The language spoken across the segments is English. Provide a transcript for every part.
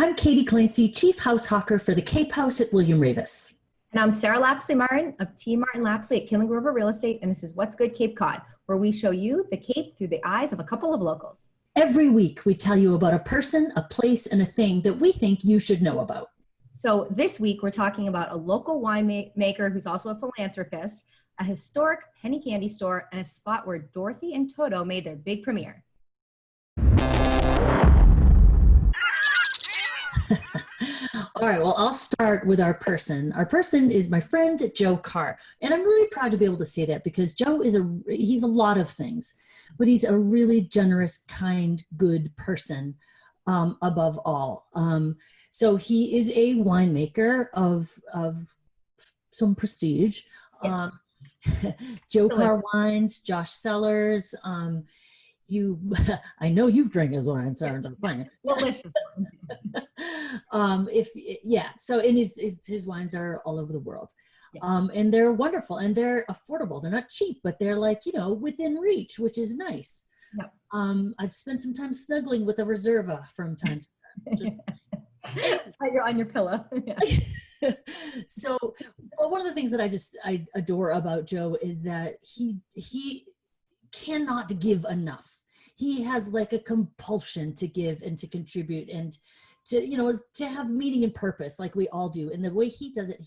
I'm Katie Clancy, Chief House Hawker for the Cape House at William Ravis. And I'm Sarah Lapsley Martin of T. Martin Lapsley at Killing Grover Real Estate, and this is What's Good Cape Cod, where we show you the Cape through the eyes of a couple of locals. Every week, we tell you about a person, a place, and a thing that we think you should know about. So this week, we're talking about a local winemaker who's also a philanthropist, a historic penny candy store, and a spot where Dorothy and Toto made their big premiere. All right, well, I'll start with our person. Our person is my friend, Joe Carr. And I'm really proud to be able to say that because Joe he's a lot of things, but he's a really generous, kind, good person above all. So he is a winemaker of some prestige. Yes. Joe Carr Wines, Josh Sellers. I know you've drank his wine, so I'm just saying. Delicious. So and his wines are all over the world. Yes. And they're wonderful and they're affordable. They're not cheap, but they're within reach, which is nice. Yep. I've spent some time snuggling with a Reserva from time to time. Just on your pillow. Yeah. So, well, one of the things that I adore about Joe is that he cannot give enough. He has like a compulsion to give and to contribute and to have meaning and purpose like we all do. And the way he does it,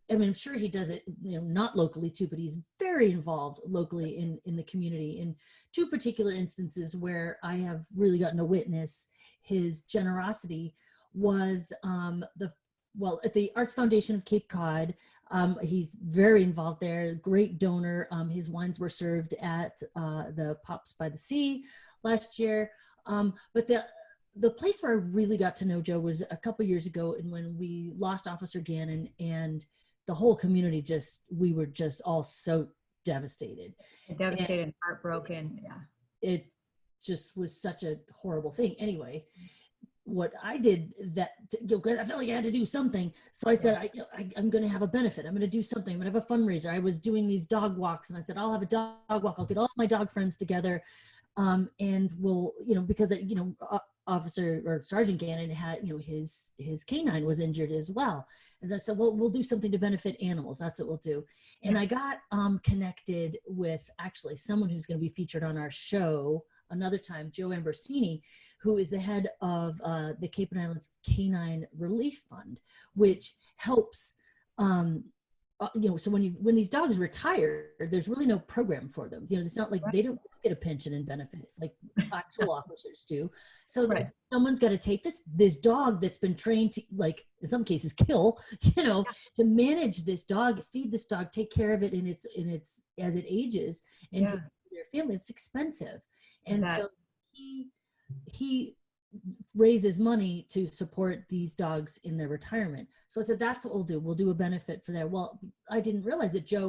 I'm sure he does it, not locally too, but he's very involved locally in the community. In two particular instances where I have really gotten to witness his generosity was at the Arts Foundation of Cape Cod. He's very involved there, great donor. His wines were served at the Pops by the Sea last year. But the place where I really got to know Joe was a couple years ago, and when we lost Officer Gannon, and the whole community we were just all so devastated. And heartbroken, yeah. It just was such a horrible thing. Anyway, what I did I felt like I had to do something. So I said, I'm going to have a benefit. I'm going to do something. I'm going to have a fundraiser. I was doing these dog walks and I said, I'll have a dog walk. I'll get all my dog friends together. And we'll, because, Officer or Sergeant Gannon had, his canine was injured as well. And I said, well, we'll do something to benefit animals. That's what we'll do. And I got connected with actually someone who's going to be featured on our show another time, Joe Ambrosini, who is the head of the Cape and Islands Canine Relief Fund, which helps, so when these dogs retire, there's really no program for them. It's not like they don't get a pension and benefits like actual officers do. So someone's got to take this dog that's been trained to, like, in some cases kill, to manage this dog, feed this dog, take care of it in its as it ages, and to their family. It's expensive. And so he raises money to support these dogs in their retirement. So I said, that's what we'll do. We'll do a benefit for that. Well, I didn't realize that Joe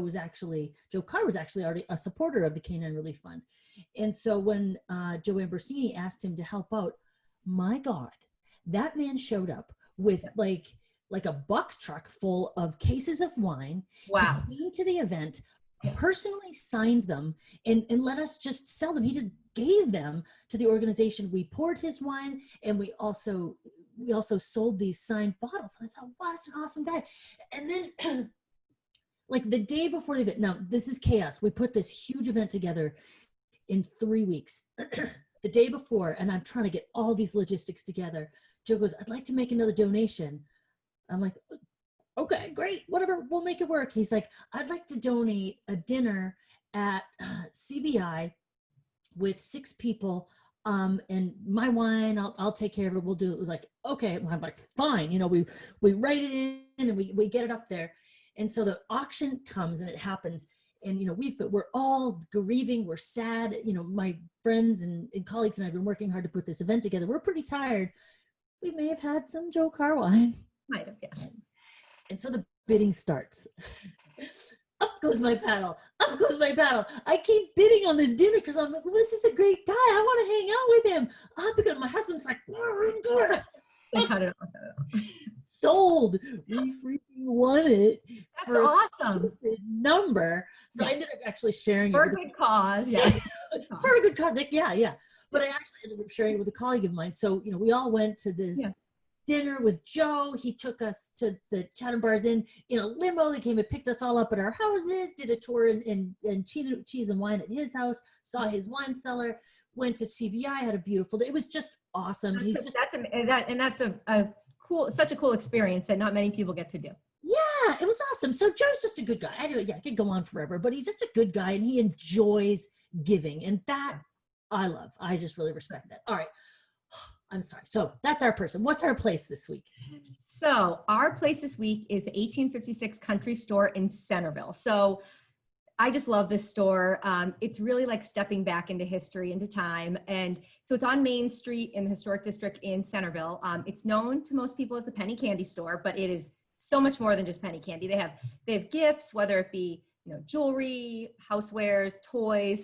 Carr was actually already a supporter of the Canine Relief Fund. And so when Joe Ambrosini asked him to help out, my God, that man showed up with like a box truck full of cases of wine. Wow. He came to the event, personally signed them and let us just sell them. He just gave them to the organization. We poured his wine and we also sold these signed bottles. And I thought, wow, that's an awesome guy. And then like the day before the event, now this is chaos. We put this huge event together in 3 weeks. The day before, and I'm trying to get all these logistics together. Joe goes, I'd like to make another donation. I'm like, okay, great, whatever, we'll make it work. He's like, I'd like to donate a dinner at CBI with 6 people, and my wine, I'll take care of it. We'll do it. It was like, okay. I'm like, fine. We write it in and we get it up there. And so the auction comes and it happens. And, we're all grieving. We're sad. My friends and colleagues and I have been working hard to put this event together. We're pretty tired. We may have had some Joe Carr wine. Might have, yes. And so the bidding starts. Up goes my paddle. Up goes my paddle. I keep bidding on this dinner because I'm like, well, this is a great guy. I want to hang out with him. Because my husband's like, They cut it off. Sold. We freaking won it. That's awesome. Number. So I ended up actually sharing for it. For a good cause. Yeah. It's for a good cause. Like, yeah. But I actually ended up sharing it with a colleague of mine. So, we all went to this dinner with Joe. He took us to the Chatham Bars Inn in a limo. They came and picked us all up at our houses, did a tour in cheese and wine at his house, saw his wine cellar, went to CBI, had a beautiful day. It was just awesome. That's a cool, such a cool experience that not many people get to do. Yeah, it was awesome. So Joe's just a good guy. I could go on forever, but he's just a good guy and he enjoys giving. And that I love. I just really respect that. All right. I'm sorry. So that's our person. What's our place this week? So our place this week is the 1856 Country Store in Centerville. So I just love this store. It's really like stepping back into history, into time. And so it's on Main Street in the historic district in Centerville. It's known to most people as the penny candy store, but it is so much more than just penny candy. They have gifts, whether it be, jewelry, housewares, toys,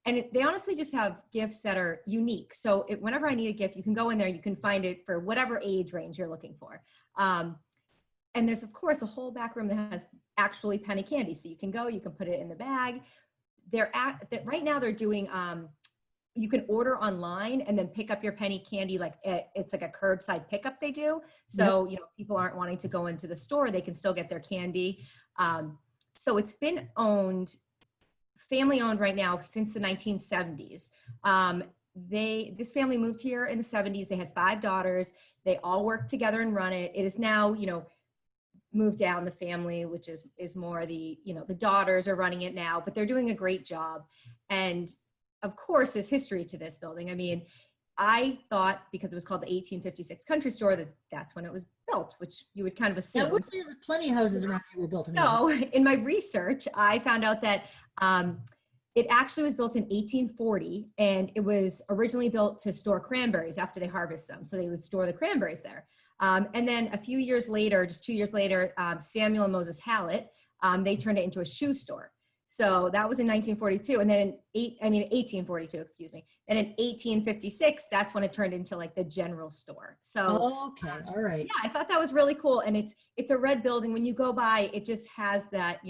and they honestly just have gifts that are unique. So whenever I need a gift, you can go in there, you can find it for whatever age range you're looking for. And there's, of course, a whole back room that has actually penny candy. So you can go, you can put it in the bag. Right now they're doing, you can order online and then pick up your penny candy. It's like a curbside pickup they do. So, people aren't wanting to go into the store, they can still get their candy. So it's been family owned right now since the 1970s. This family moved here in the 70s. They had 5 daughters. They all work together and run it. It is now, moved down the family, which is more the daughters are running it now, but they're doing a great job. And of course, there's history to this building. I mean, I thought because it was called the 1856 Country Store that's when it was built, which you would kind of assume. Yeah, which plenty of houses around here were built in. No, in my research, I found out that it actually was built in 1840, and it was originally built to store cranberries after they harvest them. So they would store the cranberries there. And then a few years later, just 2 years later, Samuel and Moses Hallett, they turned it into a shoe store. So that was in 1942. And then 1842, excuse me. And in 1856, that's when it turned into like the general store. So, okay. All right. Yeah, I thought that was really cool. And it's a red building. When you go by, it just has that,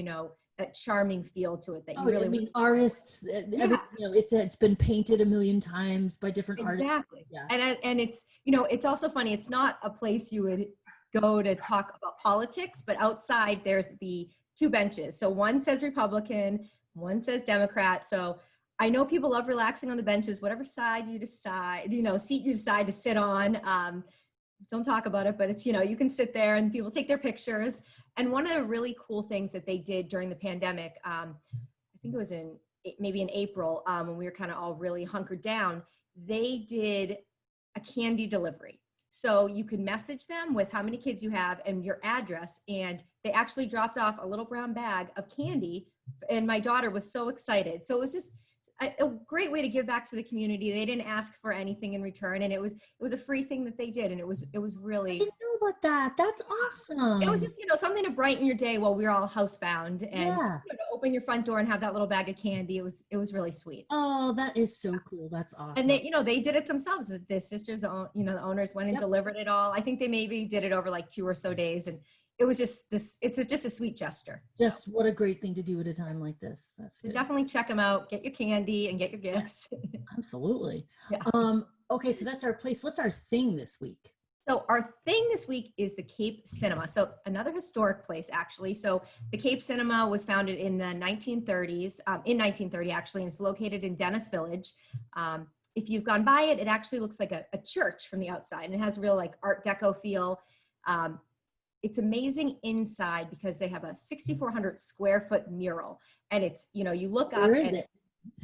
that charming feel to it that you really. I mean, artists, it's been painted a million times by different artists. Exactly. Yeah. And it's, it's also funny. It's not a place you would go to talk about politics, but outside there's the 2 benches. So one says Republican, one says Democrat. So I know people love relaxing on the benches, whatever side you decide, seat you decide to sit on. Don't talk about it, but it's, you can sit there and people take their pictures. And one of the really cool things that they did during the pandemic, I think it was maybe in April, when we were kind of all really hunkered down, they did a candy delivery. So you could message them with how many kids you have and your address, and they actually dropped off a little brown bag of candy, and my daughter was so excited. So it was just a great way to give back to the community. They didn't ask for anything in return, and it was a free thing that they did, and it was really. I didn't know about that. That's awesome. It was just something to brighten your day while we were all housebound, and to open your front door and have that little bag of candy. It was really sweet. Oh, that is so cool. That's awesome. And they did it themselves. The sisters, the owners went and delivered it all. I think they maybe did it over like 2 or so days, and it was just this. It's just a sweet gesture. Just what a great thing to do at a time like this. That's good. So definitely check them out. Get your candy and get your gifts. Absolutely. Yeah. Okay, so that's our place. What's our thing this week? So our thing this week is the Cape Cinema. So another historic place, actually. So the Cape Cinema was founded in the 1930s, in 1930 actually, and it's located in Dennis Village. If you've gone by it, it actually looks like a church from the outside, and it has a real like Art Deco feel. It's amazing inside because they have a 6,400 square foot mural, and it's, you look up. Where is it?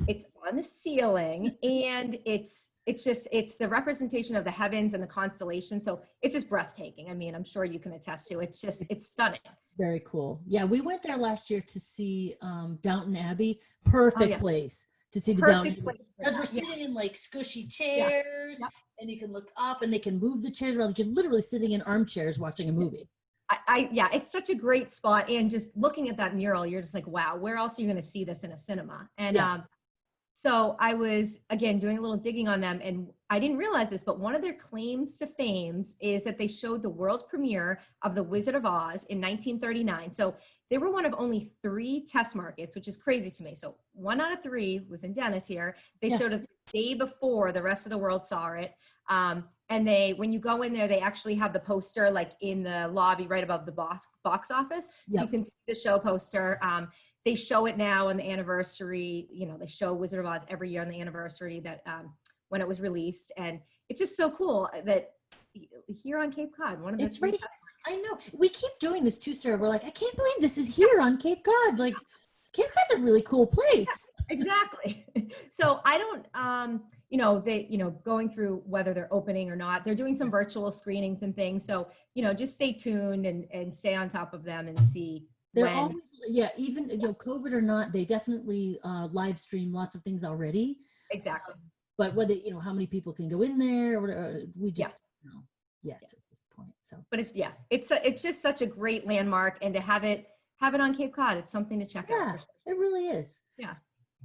It's on the ceiling, and it's the representation of the heavens and the constellation. So it's just breathtaking. I mean, I'm sure you can attest to it. It's stunning. Very cool. Yeah, we went there last year to see Downton Abbey. Perfect place to see the Downton Abbey. Because we're sitting in like squishy chairs, and you can look up and they can move the chairs around. You're literally sitting in armchairs watching a movie. It's such a great spot. And just looking at that mural, you're just like, wow, where else are you going to see this in a cinema? And so I was, again, doing a little digging on them, and I didn't realize this, but one of their claims to fame is that they showed the world premiere of The Wizard of Oz in 1939. So they were one of only 3 test markets, which is crazy to me. So 1 out of 3 was in Dennis here. They showed it the day before the rest of the world saw it. And when you go in there, they actually have the poster like in the lobby right above the box office. So Yep. you can see the show poster. They show it now on the anniversary. They show Wizard of Oz every year on the anniversary that when it was released. And it's just so cool that here on Cape Cod, one of the It's right here. I know. We keep doing this too, Sarah. We're like, I can't believe this is here on Cape Cod. Like, Cape Cod's a really cool place. Yeah, exactly. So I don't, going through whether they're opening or not, they're doing some virtual screenings and things. So, just stay tuned and stay on top of them and see. They're always, even, COVID or not, they definitely live stream lots of things already. Exactly. But whether, how many people can go in there, or we just don't know yet at this point. So, but it's just such a great landmark, and to have it on Cape Cod, it's something to check out. For sure. It really is. Yeah.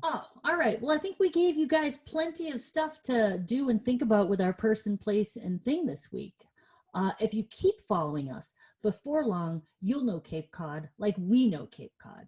Oh, all right. Well, I think we gave you guys plenty of stuff to do and think about with our person, place, and thing this week. If you keep following us, before long, you'll know Cape Cod like we know Cape Cod.